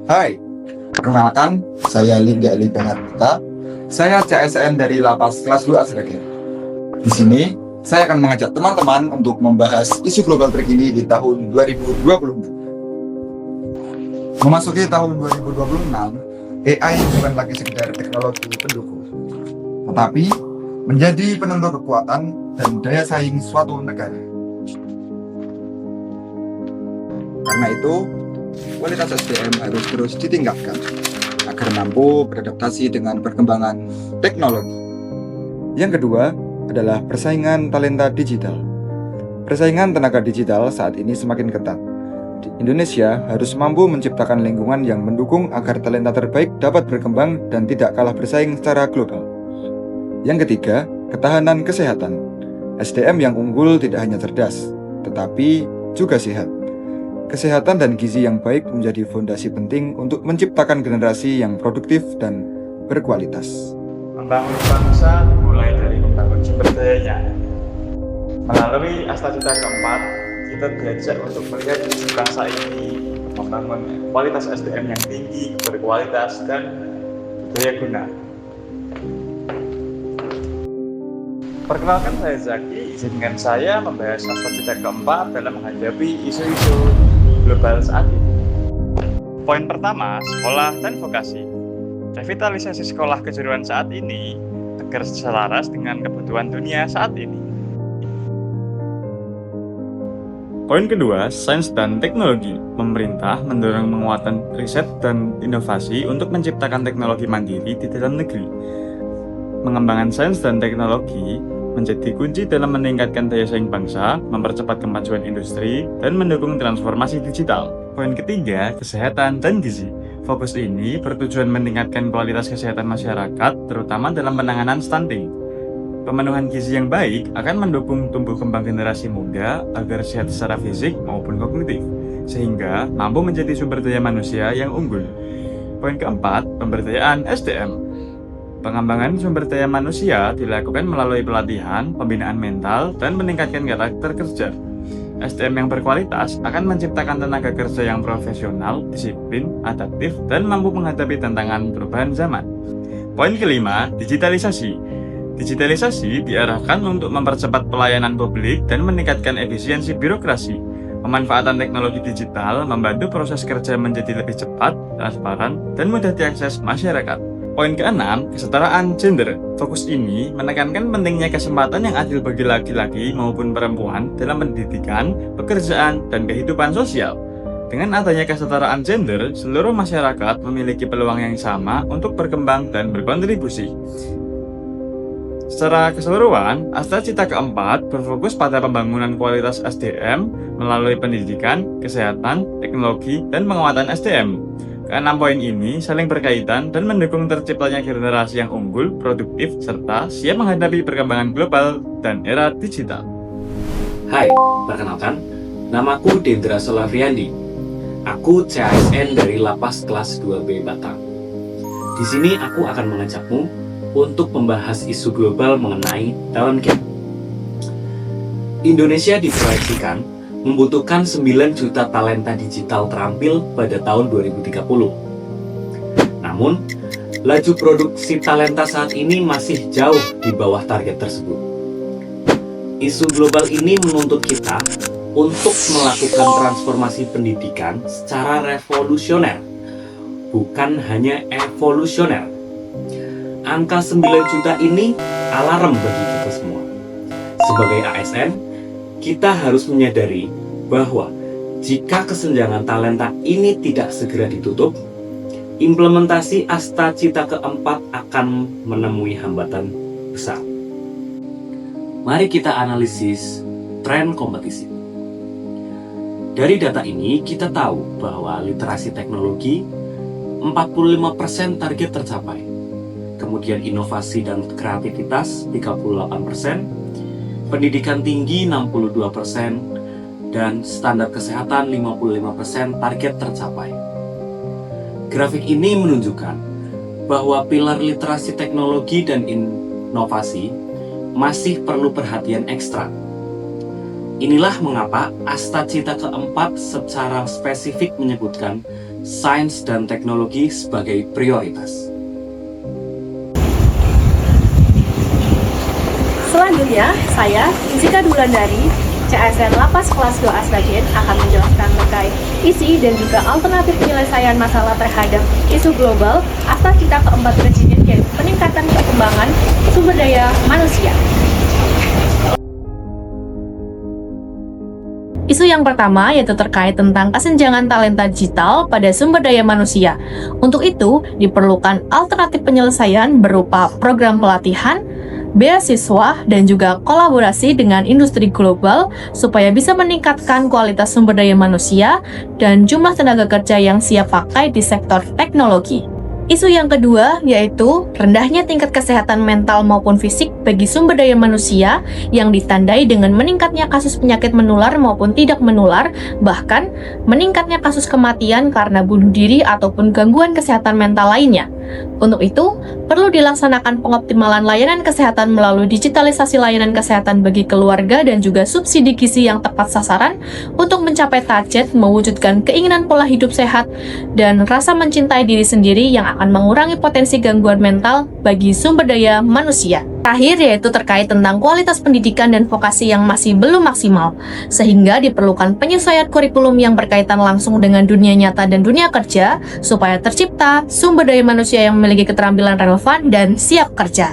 Hai, perkenalkan, saya Lingga Ali Benarta. Saya CSN dari Lapas kelas 2 Sragen. Di sini, saya akan mengajak teman-teman untuk membahas isu global terkini di tahun 2026. Memasuki tahun 2026, AI bukan lagi sekedar teknologi pendukung, tetapi menjadi penentu kekuatan dan daya saing suatu negara. Karena itu, kualitas SDM harus terus ditingkatkan agar mampu beradaptasi dengan perkembangan teknologi. Yang kedua adalah persaingan talenta digital. Persaingan tenaga digital saat ini semakin ketat. Indonesia harus mampu menciptakan lingkungan yang mendukung agar talenta terbaik dapat berkembang dan tidak kalah bersaing secara global. Yang ketiga, ketahanan kesehatan. SDM yang unggul tidak hanya cerdas, tetapi juga sehat. Kesehatan dan gizi yang baik menjadi fondasi penting untuk menciptakan generasi yang produktif dan berkualitas. Membangun bangsa dimulai dari membangun sumber dayanya. Melalui Astagita keempat, kita diajak untuk melihat isu bangsa ini, membangun kualitas SDM yang tinggi, berkualitas, dan berdaya guna. Perkenalkan, saya Zaki. Izinkan saya membahas Astagita keempat dalam menghadapi isu-isu global saat ini. Poin pertama, sekolah dan vokasi. Revitalisasi sekolah kejuruan saat ini agar selaras dengan kebutuhan dunia saat ini. Poin kedua, sains dan teknologi. Pemerintah mendorong penguatan riset dan inovasi untuk menciptakan teknologi mandiri di dalam negeri. Mengembangkan sains dan teknologi menjadi kunci dalam meningkatkan daya saing bangsa, mempercepat kemajuan industri, dan mendukung transformasi digital. Poin ketiga, kesehatan dan gizi. Fokus ini bertujuan meningkatkan kualitas kesehatan masyarakat, terutama dalam penanganan stunting. Pemenuhan gizi yang baik akan mendukung tumbuh kembang generasi muda agar sehat secara fisik maupun kognitif, sehingga mampu menjadi sumber daya manusia yang unggul. Poin keempat, pemberdayaan SDM. Pengembangan sumber daya manusia dilakukan melalui pelatihan, pembinaan mental, dan meningkatkan karakter kerja. SDM yang berkualitas akan menciptakan tenaga kerja yang profesional, disiplin, adaptif, dan mampu menghadapi tantangan perubahan zaman. Poin kelima, digitalisasi. Digitalisasi diarahkan untuk mempercepat pelayanan publik dan meningkatkan efisiensi birokrasi. Pemanfaatan teknologi digital membantu proses kerja menjadi lebih cepat, transparan, dan mudah diakses masyarakat. Poin keenam, kesetaraan gender. Fokus ini menekankan pentingnya kesempatan yang adil bagi laki-laki maupun perempuan dalam pendidikan, pekerjaan, dan kehidupan sosial. Dengan adanya kesetaraan gender, seluruh masyarakat memiliki peluang yang sama untuk berkembang dan berkontribusi. Secara keseluruhan, Astagita keempat berfokus pada pembangunan kualitas SDM melalui pendidikan, kesehatan, teknologi, dan penguatan SDM. Keenam poin ini saling berkaitan dan mendukung terciptanya generasi yang unggul, produktif, serta siap menghadapi perkembangan global dan era digital. Hai, perkenalkan, namaku Dendra Solaviandi. Aku CSN dari Lapas kelas 2B Batang. Di sini aku akan mengajakmu untuk membahas isu global mengenai talent gap. Indonesia diproyeksikan membutuhkan 9 juta talenta digital terampil pada tahun 2030. Namun, laju produksi talenta saat ini masih jauh di bawah target tersebut. Isu global ini menuntut kita untuk melakukan transformasi pendidikan secara revolusioner, bukan hanya evolusioner. Angka 9 juta ini alarm bagi kita semua. Sebagai ASN, kita harus menyadari bahwa jika kesenjangan talenta ini tidak segera ditutup, implementasi Astagita keempat akan menemui hambatan besar. Mari kita analisis tren kompetisi. Dari data ini, kita tahu bahwa literasi teknologi 45% target tercapai. Kemudian inovasi dan kreativitas 38%, pendidikan tinggi 62%, dan standar kesehatan 55% target tercapai. Grafik ini menunjukkan bahwa pilar literasi teknologi dan inovasi masih perlu perhatian ekstra. Inilah mengapa Astagita keempat secara spesifik menyebutkan sains dan teknologi sebagai prioritas. Selanjutnya, saya, Zika Dulandari, CSN Lapas Kelas 2A Sragen akan menjelaskan terkait isi dan juga alternatif penyelesaian masalah terhadap isu global asal cita keempat presiden, yaitu peningkatan perkembangan sumber daya manusia. Isu yang pertama yaitu terkait tentang kesenjangan talenta digital pada sumber daya manusia. Untuk itu, diperlukan alternatif penyelesaian berupa program pelatihan, beasiswa, dan juga kolaborasi dengan industri global supaya bisa meningkatkan kualitas sumber daya manusia dan jumlah tenaga kerja yang siap pakai di sektor teknologi. Isu yang kedua yaitu rendahnya tingkat kesehatan mental maupun fisik bagi sumber daya manusia yang ditandai dengan meningkatnya kasus penyakit menular maupun tidak menular, bahkan meningkatnya kasus kematian karena bunuh diri ataupun gangguan kesehatan mental lainnya. Untuk itu, perlu dilaksanakan pengoptimalan layanan kesehatan melalui digitalisasi layanan kesehatan bagi keluarga dan juga subsidi gizi yang tepat sasaran untuk mencapai target mewujudkan keinginan pola hidup sehat dan rasa mencintai diri sendiri yang akan mengurangi potensi gangguan mental bagi sumber daya manusia. Terakhir yaitu terkait tentang kualitas pendidikan dan vokasi yang masih belum maksimal, sehingga diperlukan penyesuaian kurikulum yang berkaitan langsung dengan dunia nyata dan dunia kerja, supaya tercipta sumber daya manusia yang memiliki keterampilan relevan dan siap kerja.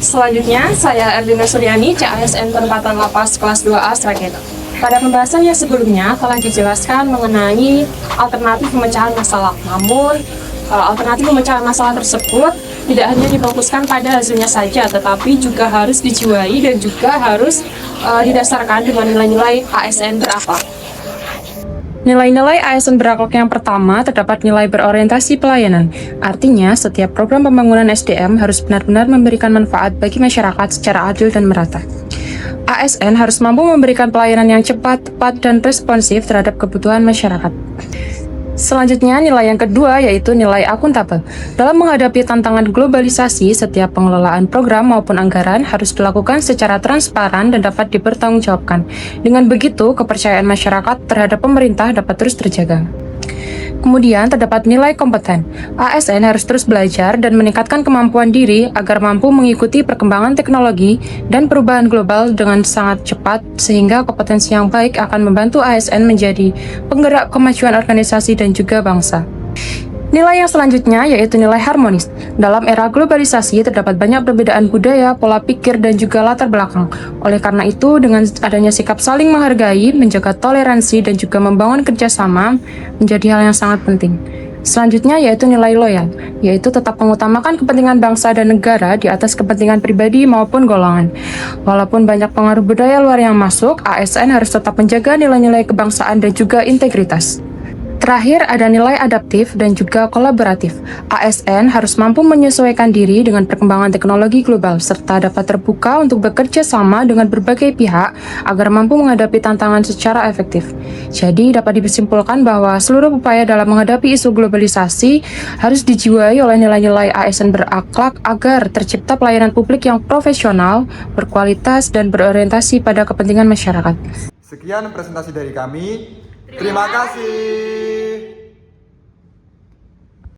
Selanjutnya, saya Erdina Suryani, CASN Penempatan Lapas Kelas 2A Sragen. Pada pembahasan yang sebelumnya telah dijelaskan mengenai alternatif pemecahan masalah. Namun, alternatif pemecahan masalah tersebut tidak hanya difokuskan pada hasilnya saja, tetapi juga harus dijiwai dan juga harus didasarkan dengan nilai-nilai ASN berakhlak. Nilai-nilai ASN berakhlak yang pertama terdapat nilai berorientasi pelayanan. Artinya, setiap program pembangunan SDM harus benar-benar memberikan manfaat bagi masyarakat secara adil dan merata. ASN harus mampu memberikan pelayanan yang cepat, tepat, dan responsif terhadap kebutuhan masyarakat. Selanjutnya, nilai yang kedua yaitu nilai akuntabel. Dalam menghadapi tantangan globalisasi, setiap pengelolaan program maupun anggaran harus dilakukan secara transparan dan dapat dipertanggungjawabkan. Dengan begitu, kepercayaan masyarakat terhadap pemerintah dapat terus terjaga. Kemudian, terdapat nilai kompeten. ASN harus terus belajar dan meningkatkan kemampuan diri agar mampu mengikuti perkembangan teknologi dan perubahan global dengan sangat cepat, sehingga kompetensi yang baik akan membantu ASN menjadi penggerak kemajuan organisasi dan juga bangsa. Nilai yang selanjutnya yaitu nilai harmonis. Dalam era globalisasi terdapat banyak perbedaan budaya, pola pikir, dan juga latar belakang. Oleh karena itu, dengan adanya sikap saling menghargai, menjaga toleransi, dan juga membangun kerjasama menjadi hal yang sangat penting. Selanjutnya yaitu nilai loyal, yaitu tetap mengutamakan kepentingan bangsa dan negara di atas kepentingan pribadi maupun golongan. Walaupun banyak pengaruh budaya luar yang masuk, ASN harus tetap menjaga nilai-nilai kebangsaan dan juga integritas. Terakhir, ada nilai adaptif dan juga kolaboratif. ASN harus mampu menyesuaikan diri dengan perkembangan teknologi global, serta dapat terbuka untuk bekerja sama dengan berbagai pihak agar mampu menghadapi tantangan secara efektif. Jadi, dapat disimpulkan bahwa seluruh upaya dalam menghadapi isu globalisasi harus dijiwai oleh nilai-nilai ASN berakhlak agar tercipta pelayanan publik yang profesional, berkualitas, dan berorientasi pada kepentingan masyarakat. Sekian presentasi dari kami. Terima kasih.